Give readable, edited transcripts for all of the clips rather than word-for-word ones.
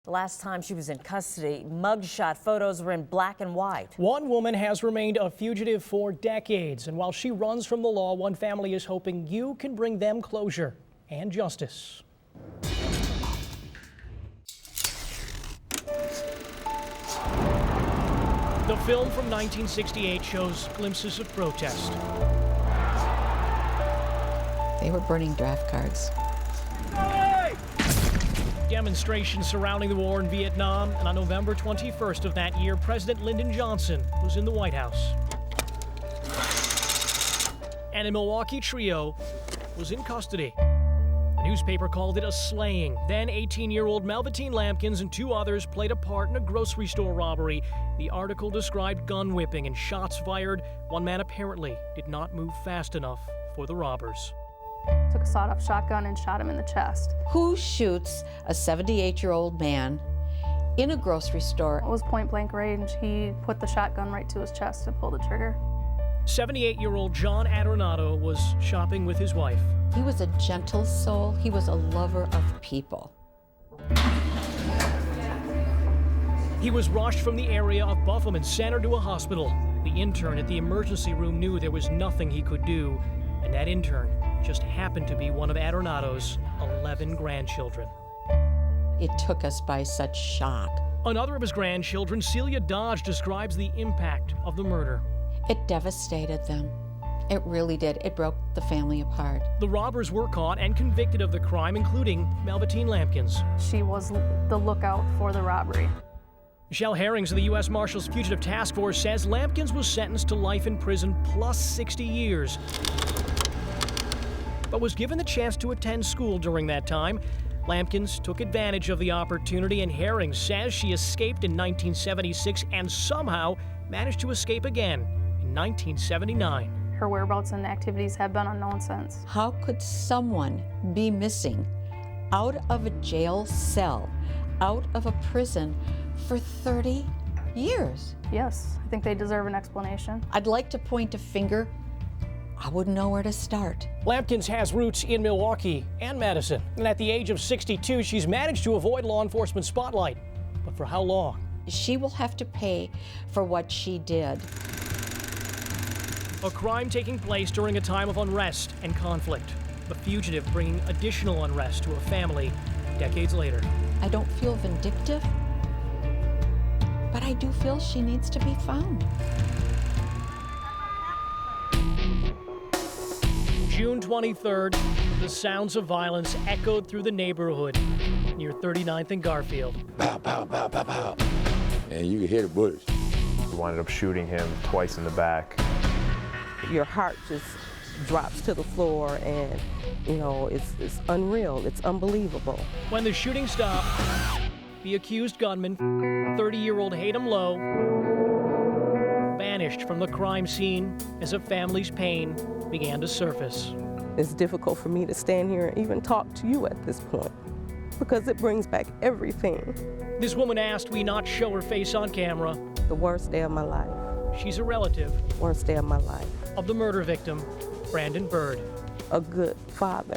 The last time she was in custody, mugshot photos were in black and white. One woman has remained a fugitive for decades, and while she runs from the law, one family is hoping you can bring them closure and justice. The film from 1968 shows glimpses of protest. They were burning draft cards. Demonstrations surrounding the war in Vietnam, and on November 21st of that year, President Lyndon Johnson was in the White House. And a Milwaukee trio was in custody. The newspaper called it a slaying. Then 18-year-old Melvitine Lampkins and two others played a part in a grocery store robbery. The article described gun whipping and shots fired. One man apparently did not move fast enough for the robbers. Took a sawed-off shotgun and shot him in the chest. Who shoots a 78-year-old man in a grocery store? It was point-blank range. He put the shotgun right to his chest and pulled the trigger. 78-year-old John Adornato was shopping with his wife. He was a gentle soul. He was a lover of people. He was rushed from the area of Buffalo Center to a hospital. The intern at the emergency room knew there was nothing he could do, and that intern just happened to be one of Adornato's 11 grandchildren. It took us by such shock. Another of his grandchildren, Celia Dodge, describes the impact of the murder. It devastated them. It really did. It broke the family apart. The robbers were caught and convicted of the crime, including Melvitine Lampkins. She was the lookout for the robbery. Michelle Herrings of the U.S. Marshals Fugitive Task Force says Lampkins was sentenced to life in prison plus 60 years, but was given the chance to attend school during that time. Lampkins took advantage of the opportunity, and Herrings says she escaped in 1976 and somehow managed to escape again in 1979. Her whereabouts and activities have been unknown since. How could someone be missing out of a jail cell, out of a prison for 30 years? Yes, I think they deserve an explanation. I'd like to point a finger. I wouldn't know where to start. Lampkins has roots in Milwaukee and Madison, and at the age of 62, she's managed to avoid law enforcement spotlight. But for how long? She will have to pay for what she did. A crime taking place during a time of unrest and conflict. The fugitive bringing additional unrest to a family decades later. I don't feel vindictive, but I do feel she needs to be found. June 23rd, the sounds of violence echoed through the neighborhood near 39th and Garfield. Pow, pow, pow, pow, pow. And you could hear the bullets. We wound up shooting him twice in the back. Your heart just drops to the floor, and you know, it's unreal, it's unbelievable. When the shooting stopped, the accused gunman, 30-year-old Hayden Lowe, vanished from the crime scene as a family's pain began to surface. It's difficult for me to stand here and even talk to you at this point because it brings back everything. This woman asked we not show her face on camera. The worst day of my life. She's a relative Worst day of my life. of the murder victim, Brandon Bird. A good father,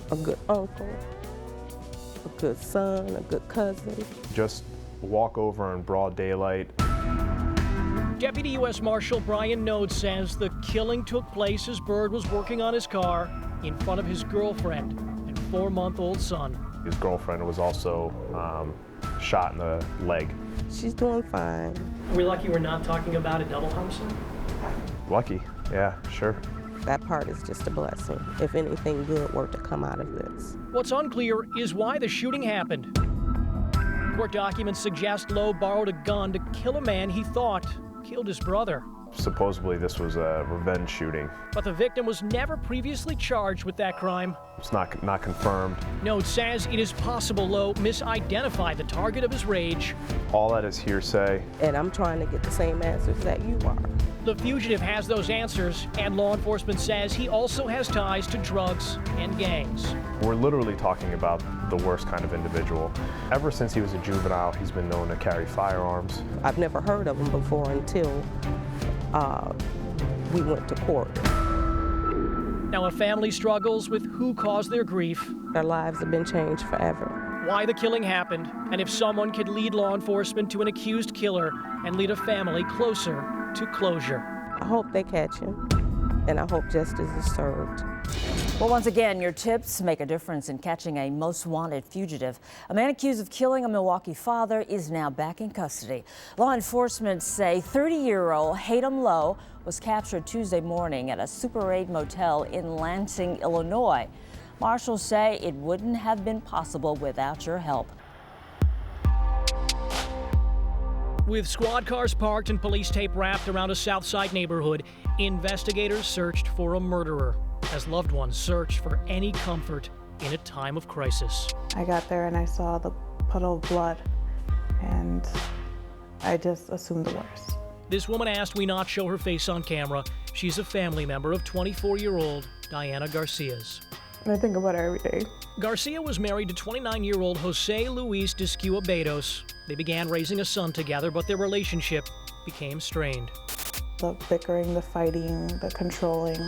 a good uncle, a good son, a good cousin. Just walk over in broad daylight. Deputy U.S. Marshal Brian Node says the killing took place as Bird was working on his car in front of his girlfriend and 4-month-old son. His girlfriend was also shot in the leg. She's doing fine. Are we lucky we're not talking about a double homicide? Lucky, yeah, sure. That part is just a blessing, if anything good were to come out of this. What's unclear is why the shooting happened. Court documents suggest Lowe borrowed a gun to kill a man he thought killed his brother. Supposedly this was a revenge shooting. But the victim was never previously charged with that crime. It's not confirmed. Node says it is possible Lowe misidentified the target of his rage. All that is hearsay. And I'm trying to get the same answers that you are. The fugitive has those answers, and law enforcement says he also has ties to drugs and gangs. We're literally talking about the worst kind of individual. Ever since he was a juvenile, he's been known to carry firearms. I've never heard of him before until we went to court. Now a family struggles with who caused their grief. their lives have been changed forever. Why the killing happened, and if someone could lead law enforcement to an accused killer and lead a family closer to closure. I hope they catch him, and I hope justice is served. Well, once again, your tips make a difference in catching a most wanted fugitive. A man accused of killing a Milwaukee father is now back in custody. Law enforcement say 30-year-old Haydem Lowe was captured Tuesday morning at a Super 8 motel in Lansing, Illinois. Marshals say it wouldn't have been possible without your help. With squad cars parked and police tape wrapped around a Southside neighborhood, investigators searched for a murderer as loved ones searched for any comfort in a time of crisis. I got there and I saw the puddle of blood, and I just assumed the worst. This woman asked we not show her face on camera. She's a family member of 24-year-old Diana Garcias. I think about it every day. Garcia was married to 29-year-old Jose Luis Descua Betos. They began raising a son together, but their relationship became strained. The bickering, the fighting, the controlling.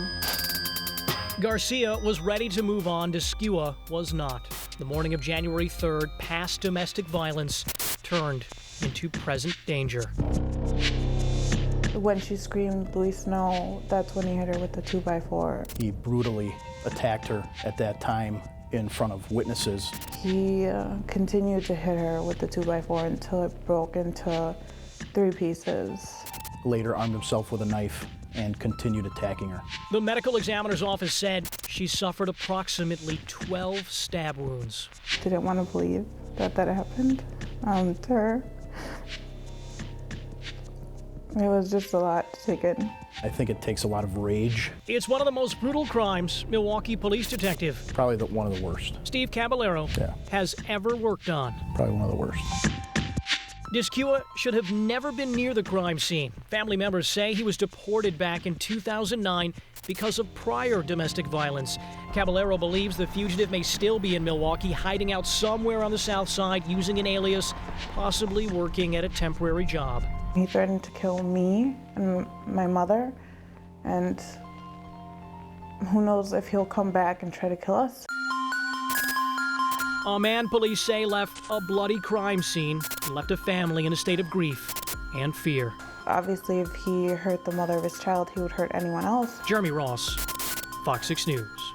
Garcia was ready to move on. Descua was not. The morning of January 3rd, past domestic violence turned into present danger. When she screamed, "Luis, no," that's when he hit her with the 2x4. He brutally attacked her at that time in front of witnesses. He continued to hit her with the 2x4 until it broke into 3 pieces. Later armed himself with a knife and continued attacking her. The medical examiner's office said she suffered approximately 12 stab wounds. Didn't want to believe that happened to her. It was just a lot to take in. I think it takes a lot of rage. It's one of the most brutal crimes Milwaukee police detective Probably one of the worst. Steve Caballero has ever worked on. Probably one of the worst. Descua should have never been near the crime scene. Family members say he was deported back in 2009 because of prior domestic violence. Caballero believes the fugitive may still be in Milwaukee, hiding out somewhere on the south side using an alias, possibly working at a temporary job. He threatened to kill me and my mother, and who knows if he'll come back and try to kill us. A man police say left a bloody crime scene and left a family in a state of grief and fear. Obviously, if he hurt the mother of his child, he would hurt anyone else. Jeremy Ross, Fox 6 News.